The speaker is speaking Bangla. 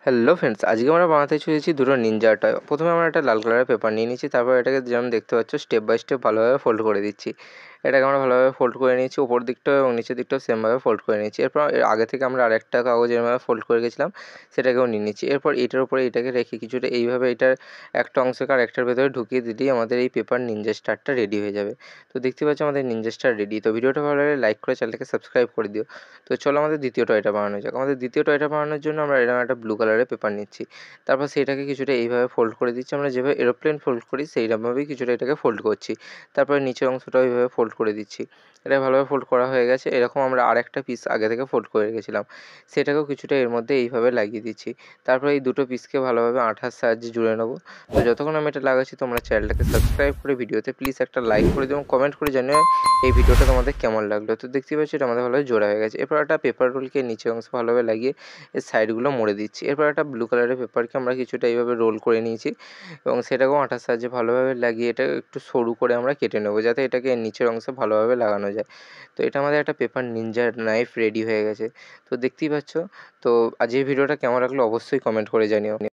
হ্যালো ফ্রেন্ডস, আজকে আমরা বানাতে চলেছি দুটো নিনজা টয়। প্রথমে আমরা একটা লাল কালারের পেপার নিয়ে নিচ্ছি, তারপর এটাকে যেমন দেখতে পাচ্ছ স্টেপ বাই স্টেপ ভালোভাবে ফোল্ড করে দিচ্ছি। এটাকে আমরা ভালোভাবে ফোল্ড করে নিয়েছি, ওপর দিকটাও এবং নিচের দিকটাও সেমভাবে ফোল্ড করে নিচ্ছি। এরপর এর আগে থেকে আমরা আরেকটা কাগজ এরভাবে ফোল্ড করে গেছিলাম, সেটাকেও নিয়ে নিচ্ছি। এরপর এটার উপরে এটাকে রেখে কিছুটা এইভাবে এটার একটা অংশকে আরেকটার ভেতরে ঢুকিয়ে দিলেই আমাদের এই পেপার নিনজা স্টারটা রেডি হয়ে যাবে। তো দেখতে পাচ্ছ আমাদের নিনজা স্টার রেডি। তো ভিডিওটা ভালো লাগলে লাইক করে চ্যানেলটাকে সাবস্ক্রাইব করে দিও। তো চলো আমাদের দ্বিতীয় টয়টা বানানো যাক। আমাদের দ্বিতীয় টয়টা বানানোর জন্য আমরা এরকম একটা ব্লু কালারের পেপার নিচ্ছি। তারপর সেটাকে কিছুটা এইভাবে ফোল্ড করে দিচ্ছি। আমরা যেভাবে এরোপ্লেন ফোল্ড করি সেইরকমভাবেই কিছুটা এটাকে ফোল্ড করছি। তারপরে নিচের অংশটাও এইভাবে ফোল্ড করে দিচ্ছি। এটা ভালোভাবে ফোল্ড করা হয়ে গেছে। এরকম আমরা আরেকটা পিস আগে থেকে ফোল্ড করে রেখেছিলাম, সেটাকেও কিছুটা এর মধ্যে এইভাবে লাগিয়ে দিচ্ছি। তারপরে এই দুটো পিসকে ভালোভাবে আঠার সাহায্যে জুড়ে নেবো। তো যতক্ষণ আমি এটা লাগাচ্ছি তোমরা চ্যানেলটাকে সাবস্ক্রাইব করে ভিডিওতে প্লিজ একটা লাইক করে দিও এবং কমেন্ট করে জানিও এই ভিডিওটা তোমাদের কেমন লাগলো। তো দেখতেই পাচ্ছি এটা আমাদের ভালোভাবে জোড়া হয়ে গেছে। এরপর একটা পেপার রোলকে নিচের অংশ ভালোভাবে লাগিয়ে এর সাইডগুলো মুড়ে দিচ্ছি। এরপর একটা ব্লু কালারের পেপারকে আমরা কিছুটা এইভাবে রোল করে নিয়েছি এবং সেটাকেও আঠার সাহায্যে ভালোভাবে লাগিয়ে এটা একটু সরু করে আমরা কেটে নেবো, যাতে এটাকে এর নিচের অংশে ভালোভাবে লাগানো যায়। তো এটা আমাদের একটা পেপার নিনজা নাইফ রেডি হয়ে গেছে। তো দেখতেই পাচ্ছ। তো আজ এই ভিডিওটা কেমন লাগলো অবশ্যই কমেন্ট করে জানিও।